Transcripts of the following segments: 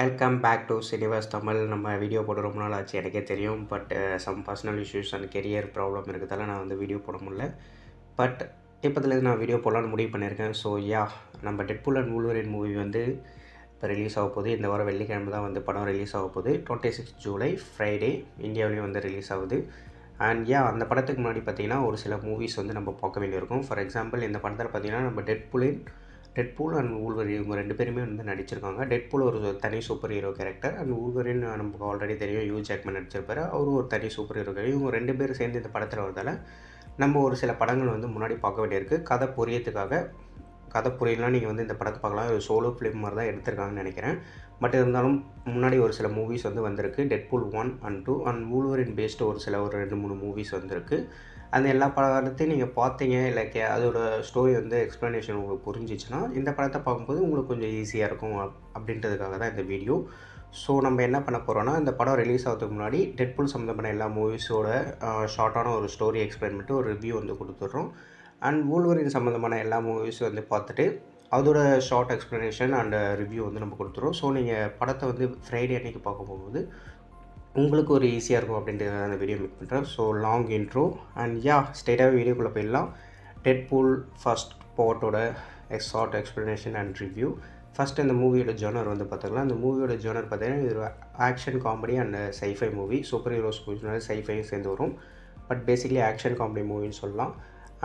Welcome back to சினிவாஸ் தமிழ். நம்ம video போட ரொம்ப நாள் ஆச்சு, எனக்கே தெரியும். But some personal issues and career problem இருக்கிறதால நான் வந்து வீடியோ போட முடியல. பட் இப்போதுலேருந்து நான் வீடியோ போடலான்னு முடிவு பண்ணியிருக்கேன். ஸோ நம்ம டெட்பூல் அண்ட் வூல்வரின் மூவி வந்து இப்போ ரிலீஸ் ஆக போகுது. இந்த வாரம் வெள்ளிக்கிழமை தான் வந்து படம் ரிலீஸ் ஆக போகுது. 26 ஜூலை ஃப்ரைடே இந்தியாவிலையும் வந்து ரிலீஸ் ஆகுது. அண்ட் அந்த படத்துக்கு முன்னாடி பார்த்திங்கன்னா ஒரு சில மூவிஸ் வந்து நம்ம பார்க்க வேண்டியிருக்கும். ஃபார் எக்ஸாம்பிள் இந்த படத்தில் பார்த்திங்கன்னா நம்ம டெட்பூல் அண்ட் வூல்வரின் இவங்க 2 பேருமே வந்து நடிச்சிருக்காங்க. டெட்பூல் ஒரு தனி சூப்பர் ஹீரோ கேரக்டர் அண்ட் வூல்வரின் நமக்கு ஆல்ரெடி தெரியும், ஹியூ ஜாக்மன் நடிச்சிருப்பாரு. அவரும் ஒரு தனி சூப்பர் ஹீரோ கேரக்டர். இவங்க 2 பேரும் சேர்ந்து இந்த படத்தில் வரதால நம்ம ஒரு சில படங்கள் வந்து முன்னாடி பார்க்க வேண்டியிருக்கு. கதை புரியலாம் நீங்கள் வந்து இந்த படத்தை பார்க்கலாம். ஒரு சோலோ ஃபிலிம் மாதிரி தான் எடுத்திருக்காங்கன்னு நினைக்கிறேன். பட் இருந்தாலும் முன்னாடி ஒரு சில மூவிஸ் வந்து வந்திருக்கு. டெட்பூல் 1 and 2 அண்ட் வூல்வரின் பேஸ்டு ஒரு 2-3 மூவிஸ் வந்திருக்கு. அந்த எல்லா படத்தையும் நீங்கள் பார்த்தீங்க, இல்லை அதோட ஸ்டோரி வந்து எக்ஸ்ப்ளனேஷன் உங்களுக்கு புரிஞ்சிச்சுன்னா இந்த படத்தை பார்க்கும்போது உங்களுக்கு கொஞ்சம் ஈஸியாக இருக்கும் அப்படின்றதுக்காக தான் இந்த வீடியோ. ஸோ நம்ம என்ன பண்ண போகிறோன்னா, இந்த படம் ரிலீஸ் ஆகிறதுக்கு முன்னாடி டெட்பூல் சம்மந்தப்பட்ட எல்லா மூவிஸோட ஷார்ட்டான ஒரு ஸ்டோரி எக்ஸ்பிளைன் பண்ணிட்டு ஒரு ரிவ்யூ வந்து கொடுத்துட்றோம். அண்ட் வூல்வரின் சம்மந்தமான எல்லா மூவிஸும் வந்து பார்த்துட்டு அதோட ஷார்ட் எக்ஸ்ப்ளனேஷன் அண்ட் ரிவ்யூ வந்து நம்ம கொடுத்துருவோம். ஸோ நீங்கள் படத்தை வந்து ஃப்ரைடே அன்றைக்கி பார்க்க போகும்போது உங்களுக்கு ஒரு ஈஸியாக இருக்கும் அப்படின்ட்டு அந்த வீடியோ மேக் பண்ணுறேன். ஸோ லாங் இன்ட்ரோ அண்ட் ஸ்ட்ரெயிட்டாகவே வீடியோக்குள்ளே போயிடலாம். டெட்பூல் ஃபர்ஸ்ட் பார்ட்டோட short explanation and review. First இந்த மூவியோட ஜானர் வந்து பார்த்துக்கலாம். இந்த மூவியோட ஜானர் பார்த்தீங்கன்னா இது ஒரு action comedy and sci-fi movie. Super heroes மூவிஸ்னால சைஃபையும் சேர்ந்து வரும். பட் பேசிக்லி ஆக்ஷன் காமெடி மூவின்னு சொல்லலாம்.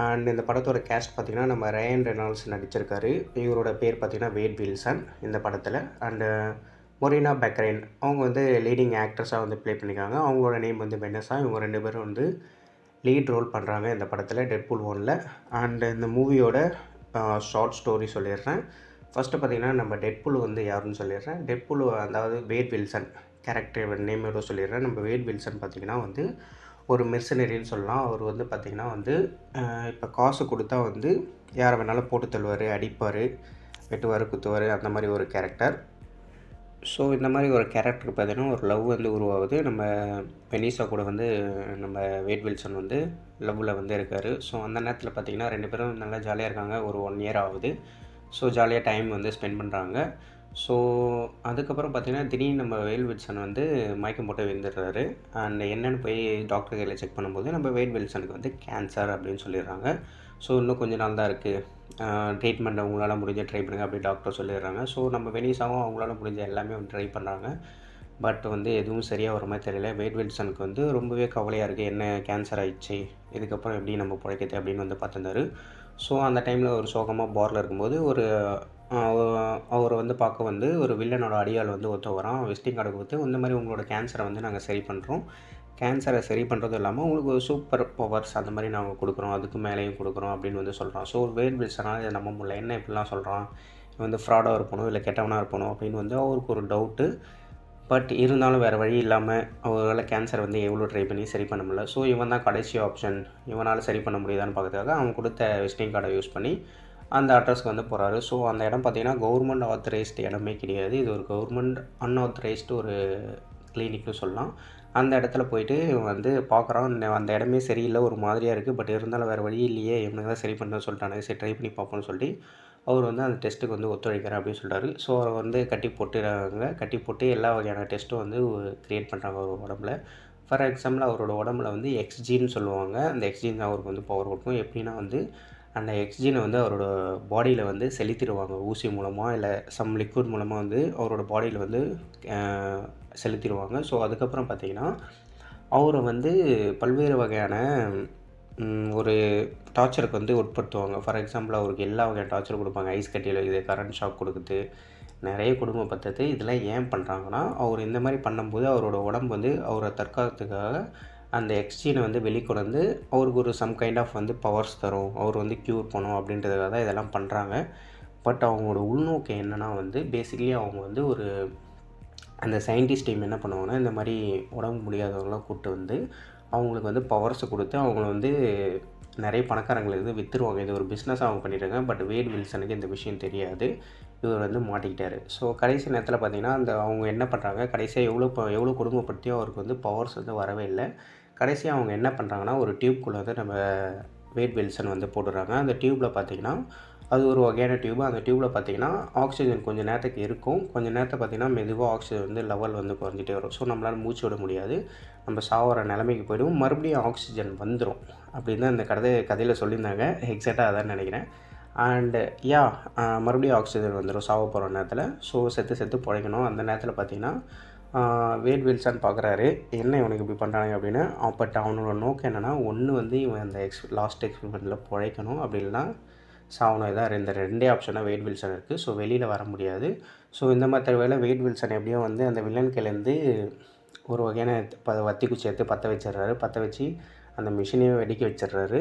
அண்ட் இந்த படத்தோட கேஸ்ட் பார்த்திங்கன்னா நம்ம ரயன் ரெனால்ட்ஸ் நடிச்சிருக்காரு. இவரோட பேர் பார்த்திங்கன்னா வேட் வில்சன் இந்த படத்தில். அண்டு மொரினா பெக்கரைன் அவங்க வந்து லீடிங் ஆக்ட்ரஸாக வந்து ப்ளே பண்ணியிருக்காங்க. அவங்களோட நேம் வந்து வெனஸா. இவங்க 2 பேரும் வந்து லீட் ரோல் பண்ணுறாங்க இந்த படத்தில் டெட்பூல் 1ல். அண்ட் இந்த மூவியோட ஷார்ட் ஸ்டோரி சொல்லிடுறேன். ஃபஸ்ட்டு பார்த்திங்கன்னா நம்ம டெட்பூல் வந்து யாருன்னு சொல்லிடுறேன். டெட்பூல் அதாவது வேட் வில்சன் கேரக்டர் நேமோட சொல்லிடுறேன். நம்ம வேட் வில்சன் பார்த்திங்கன்னா வந்து ஒரு மெர்சனரின்னு சொல்லலாம். அவர் வந்து பார்த்திங்கன்னா வந்து இப்போ காசு கொடுத்தா வந்து யாரை வேணாலும் போட்டு தள்ளுவார், அடிப்பார், வெட்டுவார், குத்துவார், அந்த மாதிரி ஒரு கேரக்டர். ஸோ இந்த மாதிரி ஒரு கேரக்டருக்கு பார்த்தீங்கன்னா ஒரு லவ் வந்து உருவாகுது. நம்ம வெனிசா கூட வந்து நம்ம வேட் வில்சன் வந்து லவ்வில் வந்து இருக்கார். ஸோ அந்த நேரத்தில் பார்த்திங்கன்னா 2 பேரும் நல்லா ஜாலியாக இருக்காங்க. ஒரு 1 year ஆகுது. ஸோ ஜாலியாக டைம் வந்து ஸ்பெண்ட் பண்ணுறாங்க. ஸோ அதுக்கப்புறம் பார்த்திங்கன்னா திடீர்னு நம்ம வேட் வில்சன் வந்து மயக்கம் போட்டு விழுந்துடுறாரு. அண்ட் என்னென்னு போய் டாக்டர் கையில் செக் பண்ணும்போது நம்ம வேட் வில்சனுக்கு வந்து கேன்சர் அப்படின்னு சொல்லிடுறாங்க. ஸோ இன்னும் கொஞ்சம் நாள் தான் இருக்குது, ட்ரீட்மெண்ட் அவங்களால முடிஞ்ச ட்ரை பண்ணுங்கள் அப்படி டாக்டர் சொல்லிடுறாங்க. ஸோ நம்ம வெனிசாவும் அவங்களால முடிஞ்ச எல்லாமே வந்து ட்ரை பண்ணுறாங்க. பட் வந்து எதுவும் சரியாக வர மாதிரி தெரியல. வேட் வில்சனுக்கு வந்து ரொம்பவே கவலையாக இருக்குது. என்ன கேன்சர் ஆகிடுச்சு, இதுக்கப்புறம் எப்படி நம்ம பிழைக்கிறது அப்படின்னு வந்து பார்த்துருந்தாரு. ஸோ அந்த டைமில் ஒரு சோகமாக பாரில் இருக்கும்போது அவரை வந்து பார்க்க வந்து ஒரு வில்லனோட அடியால் வந்து ஒருத்த வரான். விசிட்டிங் கார்டு கொடுத்து இந்த மாதிரி உங்களோட கேன்சரை வந்து நாங்கள் சரி பண்ணுறோம், கேன்சரை சரி பண்ணுறதும் இல்லாமல் உங்களுக்கு ஒரு சூப்பர் பவர்ஸ் அந்த மாதிரி நாங்கள் கொடுக்குறோம், அதுக்கு மேலேயும் கொடுக்குறோம் அப்படின்னு வந்து சொல்கிறான். ஸோ வேட் வில்சனால் இதை நம்ப முடியல. என்ன இப்படிலாம் சொல்கிறான், இவன் வந்து ஃப்ராடாக இருப்பணும், இல்லை கெட்டவனாக இருப்பணும் அப்படின்னு வந்து அவருக்கு ஒரு டவுட்டு. பட் இருந்தாலும் வேறு வழி இல்லாமல் அவரால் கேன்சர் வந்து எவ்வளோ ட்ரை பண்ணி சரி பண்ண முடியல. ஸோ இவன் தான் கடைசி ஆப்ஷன், இவனால் சரி பண்ண முடியுதான்னு பார்க்கறதுக்காக அவன் கொடுத்த விசிட்டிங் கார்டை யூஸ் பண்ணி அந்த அட்ரஸ்க்கு வந்து போகிறாரு. ஸோ அந்த இடம் பார்த்திங்கன்னா கவர்மெண்ட் ஆத்தரைஸ்டு இடமே கிடையாது. இது ஒரு கவர்மெண்ட் அன்ஆத்தரைஸ்டு ஒரு கிளினிக்னு சொல்லலாம். அந்த இடத்துல போயிட்டு வந்து பார்க்குறான். அந்த இடமே சரியில்லை, ஒரு மாதிரியாக இருக்குது. பட் இருந்தாலும் வேறு வழி இல்லையே, இவனுக்கு தான் சரி பண்ணுறேன்னு சொல்லிட்டானே, சரி ட்ரை பண்ணி பார்ப்போம்னு சொல்லிட்டு அவர் வந்து அந்த டெஸ்ட்டுக்கு வந்து ஒத்துழைக்கிறேன் அப்படின்னு சொல்கிறாரு. ஸோ அவரை வந்து கட்டி போட்டு எல்லா வகையான டெஸ்ட்டும் வந்து க்ரியேட் பண்ணுறாங்க அவர் உடம்புல. ஃபார் எக்ஸாம்பிள் அவரோட உடம்புல வந்து எக்ஸ்ஜின்னு சொல்லுவாங்க. அந்த எக்ஸ்ஜின் அவருக்கு வந்து பவர் கொடுக்கும். எப்படின்னா வந்து அந்த எக்ஸ்ஜினை வந்து அவரோட பாடியில் வந்து செலுத்திடுவாங்க. ஊசி மூலமாக இல்லை சம் லிக்விட் மூலமாக வந்து அவரோட பாடியில் வந்து செலுத்திடுவாங்க. ஸோ அதுக்கப்புறம் பார்த்திங்கன்னா அவரை வந்து பல்வேறு வகையான ஒரு டார்ச்சருக்கு வந்து உட்படுத்துவாங்க. ஃபார் எக்ஸாம்பிள் அவருக்கு எல்லா வகையான டார்ச்சர் கொடுப்பாங்க. ஐஸ் கட்டியில் இது கரண்ட் ஷாக் கொடுக்குது, நிறைய குடும்பப்படுத்துறது. இதெல்லாம் ஏன் பண்ணுறாங்கன்னா அவர் இந்த மாதிரி பண்ணும்போது அவரோட உடம்பு வந்து அவரை தற்காத்துக்காக அந்த எக்ஸ்ஜீனை வந்து வெளிக்கொண்டு வந்து அவருக்கு ஒரு சம் கைண்ட் ஆஃப் வந்து பவர்ஸ் தரும், அவர் வந்து க்யூர் பண்ணும் அப்படின்றதுக்காக தான் இதெல்லாம் பண்ணுறாங்க. பட் அவங்களோட உள்நோக்கம் என்னென்னா வந்து பேசிக்கலி அவங்க வந்து ஒரு அந்த சயின்டிஸ்ட் டீம் என்ன பண்ணுவாங்கன்னா இந்த மாதிரி உடம்பு முடியாதவங்களாம் கூப்பிட்டு வந்து அவங்களுக்கு வந்து பவர்ஸை கொடுத்து அவங்கள வந்து நிறைய பணக்காரங்களுக்கு வந்து விற்றுருவாங்க. இது ஒரு பிஸ்னஸாக அவங்க பண்ணிடுறாங்க. பட் வேட் வில்சனுக்கு இந்த விஷயம் தெரியாது. இவர் வந்து மாட்டிக்கிட்டார். ஸோ கடைசி நேரத்தில் பார்த்திங்கன்னா அவங்க என்ன பண்ணுறாங்க, கடைசியாக எவ்வளோ குடும்பப்படுத்தியும் அவருக்கு வந்து பவர்ஸ் வந்து வரவே இல்லை. கடைசியாக அவங்க என்ன பண்ணுறாங்கன்னா ஒரு டியூப்குள்ளே வந்து நம்ம வேட் வில்சன் வந்து போட்டுடுறாங்க. அந்த டியூப்பில் பார்த்திங்கன்னா அது ஒரு வகையான டியூப். அந்த டியூப்பில் பார்த்திங்கன்னா ஆக்சிஜன் கொஞ்சம் நேரத்துக்கு இருக்கும். கொஞ்சம் நேரத்தை பார்த்திங்கன்னா மெதுவாக ஆக்சிஜன் வந்து லெவல் வந்து குறைஞ்சிட்டே வரும். ஸோ நம்மளால் மூச்சு விட முடியாது, நம்ம சாவர நிலைமைக்கு போய்டும். மறுபடியும் ஆக்சிஜன் வந்துடும் அப்படின்னு தான் இந்த கதையில் சொல்லியிருந்தாங்க. எக்ஸாக்டாக அதான் நினைக்கிறேன். அண்டு மறுபடியும் ஆக்சிஜன் வந்துடும் சாவ போகிற நேரத்தில். ஸோ செத்து பிழைக்கணும். அந்த நேரத்தில் பார்த்திங்கன்னா வேட் வில்சன் பார்க்குறாரு, என்ன இவனுக்கு இப்படி பண்ணுறாங்க அப்படின்னு. பட் அவனோட நோக்கம் என்னென்னா, ஒன்று வந்து இவன் அந்த லாஸ்ட் எக்ஸ்பெரிமெண்ட்டில் பிழைக்கணும், அப்படி இல்லைனா சாவணும். இதான் இந்த 2 ஆப்ஷனாக வேட் வில்சன் இருக்குது. ஸோ வெளியில் வர முடியாது. ஸோ இந்த மாதிரி வேலை வேட் வில்சன் எப்படியோ வந்து அந்த வில்லன் கையிலேருந்து ஒரு வகையான வத்தி குச்சி எடுத்து பற்ற வச்சிடுறாரு. பற்ற வச்சு அந்த மிஷினையும் வெடிக்க வச்சிடுறாரு.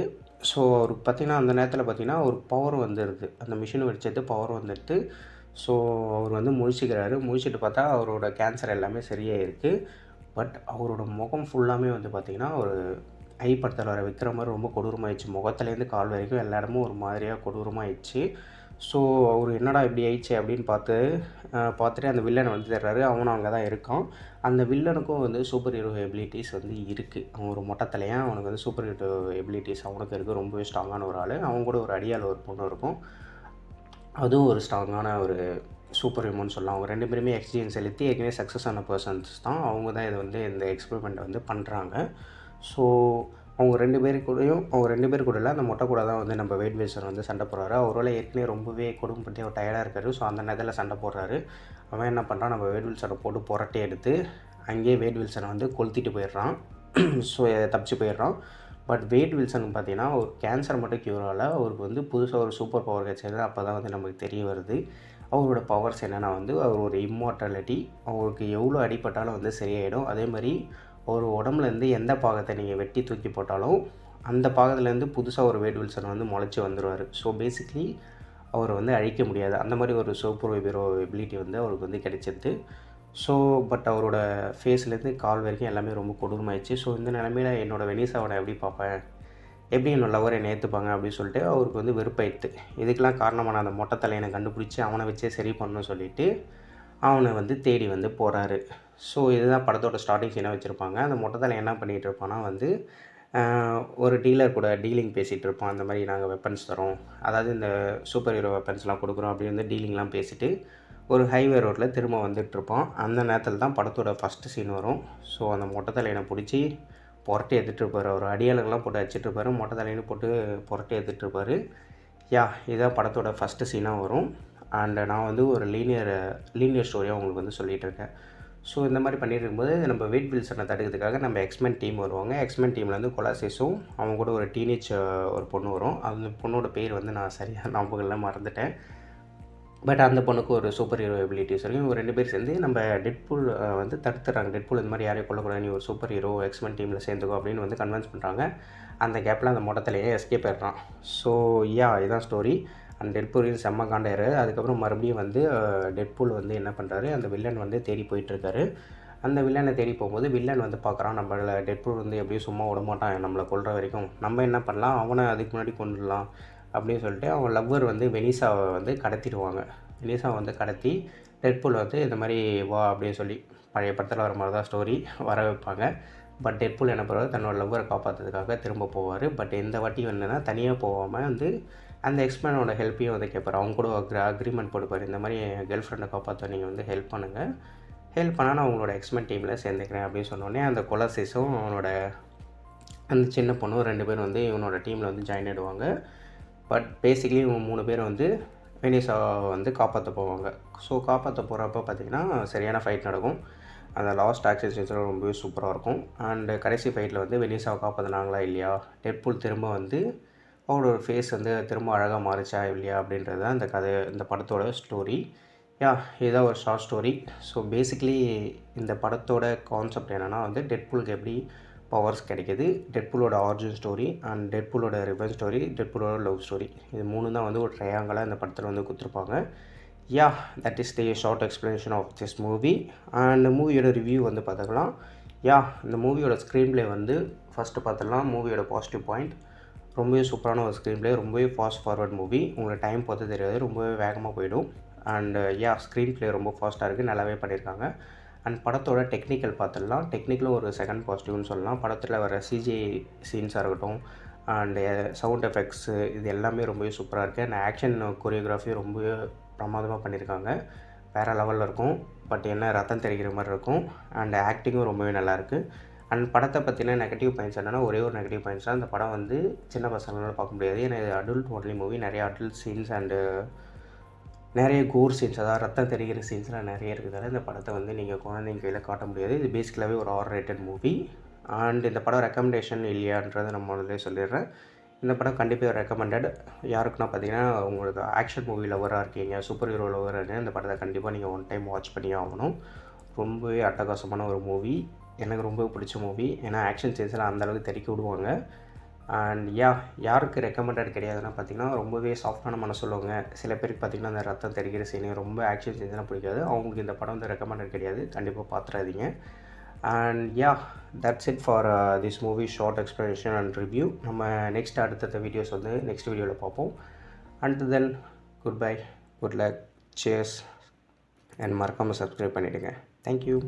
ஸோ அவருக்கு பார்த்திங்கன்னா அந்த நேரத்தில் பார்த்திங்கன்னா ஒரு பவர் வந்துடுது. அந்த மிஷினை வெடிச்சது பவர் வந்துடுது. ஸோ அவர் வந்து முழிச்சிக்கிறாரு. முழிச்சிட்டு பார்த்தா அவரோட கேன்சர் எல்லாமே சரியாக இருக்குது. பட் அவரோட முகம் ஃபுல்லாமே வந்து பார்த்திங்கன்னா ஒரு படத்தில் வர விற்கிற மாதிரி ரொம்ப கொடூரமாகிடுச்சு. முகத்துலேருந்து கால் வரைக்கும் எல்லா இடமும் ஒரு மாதிரியாக கொடூரமாகிடுச்சு. ஸோ அவர் என்னடா இப்படி ஆயிடுச்சு அப்படின்னு பார்த்துட்டு அந்த வில்லனை வந்து தர்றாரு. அவனும் அங்கே தான் இருக்கான். அந்த வில்லனுக்கும் வந்து சூப்பர் ஹீரோ எபிலிட்டிஸ் வந்து இருக்குது. அவன் ஒரு மொட்டை தலையன், அவனுக்கு வந்து சூப்பர் ஹீரோ எபிலிட்டிஸ் அவனுக்கு இருக்குது. ரொம்பவே ஸ்ட்ராங்கான ஒரு ஆள். அவங்க கூட ஒரு அடியால் ஒரு பொண்ணு இருக்கும். அதுவும் ஒரு ஸ்ட்ராங்கான ஒரு சூப்பர் ஹியூமன் சொல்லலாம். அவங்க 2 பேருமே எக்ஸ்ஜீன் செலுத்தி ஏற்கனவே சக்ஸஸ் ஆன பர்சன்ஸ் தான். அவங்க தான் இதை வந்து இந்த எக்ஸ்பெரிமெண்ட்டை வந்து பண்ணுறாங்க. ஸோ அவங்க 2 பேர் கூட இல்லை, அந்த மொட்டை கூட தான் வந்து நம்ம வேட் வில்சன் வந்து சண்டை போடுறாரு. அவரால் ஏற்கனவே ரொம்பவே கொடுமைப்பட்டு அவர் டயர்டாக இருக்கார். ஸோ அந்த நேரத்தில் சண்டை போடுறாரு. அவன் என்ன பண்ணுறான், நம்ம வேட் வில்சனை போட்டு புரட்டி எடுத்து அங்கேயே வேட் வில்சனை வந்து கொளுத்திட்டு போயிடுறான். ஸோ தப்பிச்சு போயிடுறான். பட் வேட் வில்சனுக்கு பார்த்தீங்கன்னா ஒரு கேன்சர் மட்டும் க்யூர் ஆகல, அவருக்கு வந்து புதுசாக ஒரு சூப்பர் பவர் கிடச்சது. அப்போ தான் வந்து நமக்கு தெரிய வருது அவரோட பவர்ஸ் என்னென்னா வந்து அவர் ஒரு இம்மார்டாலிட்டி. அவருக்கு எவ்வளோ அடிப்பட்டாலும் வந்து சரியாயிடும். அதே மாதிரி ஒரு உடம்புலேருந்து எந்த பாகத்தை நீங்கள் வெட்டி தூக்கி போட்டாலும் அந்த பாகத்துலேருந்து புதுசாக ஒரு வேட் வில்சன் வந்து முளைச்சி வந்துடுவார். ஸோ பேசிக்லி அவரை வந்து அழிக்க முடியாது. அந்த மாதிரி ஒரு சூப்பர் ஹீரோ எபிலிட்டி வந்து அவருக்கு வந்து கிடைச்சிது. ஸோ பட் அவரோட ஃபேஸ்லேருந்து கால் வரைக்கும் எல்லாமே ரொம்ப கொடூரமாயிடுச்சு. ஸோ இந்த நிலமையில் என்னோடய வெனிசாவை நான் எப்படி பார்ப்பேன், எப்படி என்னோடய லவரை என்னை ஏற்றுப்பாங்க அப்படின்னு சொல்லிட்டு அவருக்கு வந்து வெறுப்பாயிடுது. இதுக்கெலாம் காரணமான அந்த மொட்டை தலையனை கண்டுபிடிச்சி அவனை வச்சே சரி பண்ணணும்னு சொல்லிவிட்டு அவனை வந்து தேடி வந்து போகிறாரு. ஸோ இதுதான் படத்தோட ஸ்டார்டிங் சீனாக வச்சுருப்பாங்க. அந்த மொட்டை தலையன் என்ன பண்ணிகிட்டு இருப்பான்னா வந்து ஒரு டீலர் கூட டீலிங் பேசிகிட்டு இருப்பான். அந்த மாதிரி நாங்கள் வெப்பன்ஸ் தரோம், அதாவது இந்த சூப்பர் ஹீரோ வெப்பன்ஸ்லாம் கொடுக்குறோம் அப்படின்னு வந்து டீலிங்லாம் பேசிவிட்டு ஒரு ஹைவே ரோட்டில் திரும்ப வந்துட்டுருப்பான். அந்த நேரத்தில் தான் படத்தோட ஃபஸ்ட்டு சீன் வரும். ஸோ அந்த மொட்டை தலையனை பிடிச்சி புரட்டி எடுத்துகிட்ருப்பார். ஒரு அடியாளர்கள்லாம் போட்டு அடிச்சிட்ருப்பார். மொட்டை தலையனை போட்டு புரட்டி எடுத்துகிட்ருப்பார். இதுதான் படத்தோட ஃபஸ்ட்டு சீனாக வரும். அண்டு நான் வந்து ஒரு லீனியர் ஸ்டோரியாக உங்களுக்கு வந்து சொல்லிகிட்ருக்கேன். ஸோ இந்த மாதிரி பண்ணிட்டு இருக்கும்போது நம்ம வேட் வில்சனை தடுக்கிறதுக்காக நம்ம எக்ஸ்மென் டீம் வருவாங்க. எக்ஸ்மென் டீமில் வந்து கொலாசிஸும் அவங்க கூட ஒரு டீனேஜ் ஒரு பொண்ணு வரும். அந்த பொண்ணோட பேர் வந்து நான் சரியாக ஞாபகம்லாம் மறந்துட்டேன். பட் அந்த பொண்ணுக்கு ஒரு சூப்பர் ஹீரோ எபிலிட்டிஸ் இருக்கும். இவங்க 2 பேர் சேர்ந்து நம்ம டெட்பூல் வந்து தடுத்துறாங்க. டெட்பூல் இந்த மாதிரி யாரையும் கொல்லக்கூடாது, நீ ஒரு சூப்பர் ஹீரோ எக்ஸ்மென் டீமில் சேர்ந்துக்கோ அப்படின்னு வந்து கன்வின்ஸ் பண்ணுறாங்க. அந்த கேப்பில் அந்த மொட்டத்திலேயே எஸ்கேப் ஆயிடுறான். ஸோ இதுதான் ஸ்டோரி. அந்த டெட்பூலின் செம்ம காண்டாயிரு. அதுக்கப்புறம் மறுபடியும் வந்து டெட்பூல் வந்து என்ன பண்ணுறாரு, அந்த வில்லன் வந்து தேடி போயிட்டுருக்காரு. அந்த வில்லனை தேடி போகும்போது வில்லன் வந்து பார்க்குறான், நம்மளை டெட்பூல் வந்து எப்படியும் சும்மா விடமாட்டான் நம்மளை கொல்ற வரைக்கும், நம்ம என்ன பண்ணலாம், அவனை அதுக்கு முன்னாடி கொண்டுடலாம் அப்படின்னு சொல்லிட்டு அவன் லவ்வர் வந்து வெனிசாவை வந்து கடத்திடுவாங்க. வெனிசாவை வந்து கடத்தி டெட்பூல் வந்து இந்த மாதிரி வா அப்படின்னு சொல்லி பழைய படத்தில் வர மாதிரி தான் ஸ்டோரி வர வைப்பாங்க. பட் டெட்பூல் என்ன பண்ணுவார், தன்னோட லவ்வரை காப்பாற்றுறதுக்காக திரும்ப போவார். பட் இந்த வாட்டி என்னென்னா தனியாக போகாமல் வந்து அந்த எக்ஸ்மேனோட ஹெல்ப்பையும் வந்து கேட்பார். அவங்க கூட அக்ரிமெண்ட் போட்டுப்பார், இந்த மாதிரி என் கேர்ள் ஃப்ரெண்டை காப்பாற்ற நீங்கள் வந்து ஹெல்ப் பண்ணுங்கள், ஹெல்ப் பண்ணால் நான் அவங்களோட எக்ஸ்மேன் டீமில் சேர்ந்துக்கிறேன் அப்படின்னு சொன்னோடனே அந்த கொலாசிஸும் அவனோட அந்த சின்ன பொண்ணும் 2 பேரும் வந்து இவனோட டீமில் வந்து ஜாயின் ஆகிடுவாங்க. பட் பேசிக்கலி இவங்க 3 பேரும் வந்து வெனிசாவை வந்து காப்பாற்ற போவாங்க. ஸோ காப்பாற்ற போகிறப்ப பார்த்திங்கன்னா சரியான ஃபைட் நடக்கும். அந்த லாஸ்ட் ஆக்ஷன் சீன்ஸ்லாம் ரொம்பவே சூப்பராக இருக்கும். அண்டு கடைசி ஃபைட்டில் வந்து வெனிசாவை காப்பாற்றினாங்களா இல்லையா, டெட்பூல் திரும்ப வந்து அவரோட ஃபேஸ் வந்து திரும்ப அழகாக மாறிச்சா இல்லையா அப்படின்றது தான் இந்த படத்தோட ஸ்டோரி. இதுதான் ஒரு ஷார்ட் ஸ்டோரி. ஸோ பேசிக்கலி இந்த படத்தோட கான்செப்ட் என்னென்னா வந்து டெட்பூலுக்கு எப்படி பவர்ஸ் கிடைக்கிது, டெட்பூலோட ஆரிஜின் ஸ்டோரி அண்ட் டெட்பூலோட ரிவெஞ்ச் ஸ்டோரி, டெட்பூலோட லவ் ஸ்டோரி, இது 3 தான் வந்து ஒரு ட்ரையாங்கலாக இந்த படத்தில் வந்து கொடுத்துருப்பாங்க. That is the short explanation of this movie. And மூவியோட ரிவ்யூ வந்து பார்த்துக்கலாம். இந்த மூவியோட ஸ்க்ரீன் ப்ளே வந்து ஃபஸ்ட்டு பார்த்துடலாம். மூவியோட பாசிட்டிவ் பாயிண்ட், ரொம்பவே சூப்பரான ஒரு ஸ்க்ரீன் ப்ளே, ரொம்பவே ஃபாஸ்ட் ஃபார்வர்ட் மூவி, உங்களுக்கு டைம் பார்த்து தெரியாது, ரொம்பவே வேகமாக போயிடும். அண்டு ஸ்க்ரீன் ப்ளே ரொம்ப ஃபாஸ்ட்டாக இருக்குது, நல்லாவே பண்ணியிருக்காங்க. அண்ட் படத்தோட டெக்னிக்கல் பார்த்துடலாம். டெக்னிக்கலும் ஒரு செகண்ட் பாசிட்டிவ்னு சொல்லலாம். படத்தில் வர சிஜிஐ சீன்ஸாக இருக்கட்டும், அண்டு சவுண்ட் எஃபெக்ட்ஸு இது எல்லாமே ரொம்பவே சூப்பராக இருக்குது. அண்ட் ஆக்ஷன் கொரியோகிராஃபி ரொம்பவே பிரமாதமாக பண்ணியிருக்காங்க. வேறு லெவலில் இருக்கும். பட் என்ன ரத்தம் தெரிக்கிற மாதிரி இருக்கும். அண்ட் ஆக்டிங்கும் ரொம்பவே நல்லாயிருக்கு. அண்ட் படத்தை பற்றின நெகட்டிவ் பாயிண்ட்ஸ் என்னென்னா, ஒரே ஒரு நெகட்டிவ் பாயிண்ட்ஸ் தான், இந்த படம் வந்து சின்ன பசங்களால் பார்க்க முடியாது. ஏன்னா இது அடல்ட் ஒன்லி மூவி. நிறைய அடல்ட் சீன்ஸ் அண்டு நிறைய கோர் சீன்ஸ், அதாவது ரத்தம் தெரிகிற சீன்ஸ்லாம் நிறைய இருக்கிறதால இந்த படத்தை வந்து நீங்கள் குழந்தைங்க கையில் காட்ட முடியாது. இது பேசிக்கலாகவே ஒரு ஆர் ரேட்டட் மூவி. அண்ட் இந்த படம் ரெக்கமெண்டேஷன் இல்லையான்றதை நம்ம முதல்ல சொல்லிடுறேன். இந்த படம் கண்டிப்பாக ரெக்கமெண்டட். யாருக்குன்னா பார்த்தீங்கன்னா, உங்களுக்கு ஆக்ஷன் மூவி லவராக இருக்கீங்க, சூப்பர் ஹீரோ லவராக இருக்கீங்க, இந்த படத்தை கண்டிப்பாக நீங்கள் ஒன் டைம் வாட்ச் பண்ணி ஆகணும். ரொம்பவே அட்டகாசமான ஒரு மூவி. எனக்கு ரொம்ப பிடிச்ச மூவி. ஏன்னா ஆக்ஷன் சீன்ஸ்லாம் அந்தளவுக்கு தெறிக்க விடுவாங்க. அண்ட் யாருக்கு ரெக்கமெண்டட் கிடையாதுன்னா பார்த்தீங்கன்னா, ரொம்பவே சாஃப்டான மனசுள்ளவங்க, சில பேருக்கு பார்த்தீங்கன்னா அந்த ரத்தம் தெரிக்கிற சீனு, ரொம்ப ஆக்ஷன் சீன்ஸ்லாம் பிடிக்காது. அவங்களுக்கு இந்த படம் வந்து ரெக்கமெண்டட் கிடையாது. கண்டிப்பாக பார்த்துறாதீங்க. And that's it for this movie short explanation and review. நம்ம அடுத்த வீடியோஸ் வந்து நெக்ஸ்ட் வீடியோவில் பார்ப்போம். And then good bye, good luck, cheers, and மறக்காமல் சப்ஸ்கிரைப் பண்ணிவிடுங்க. தேங்க்யூ.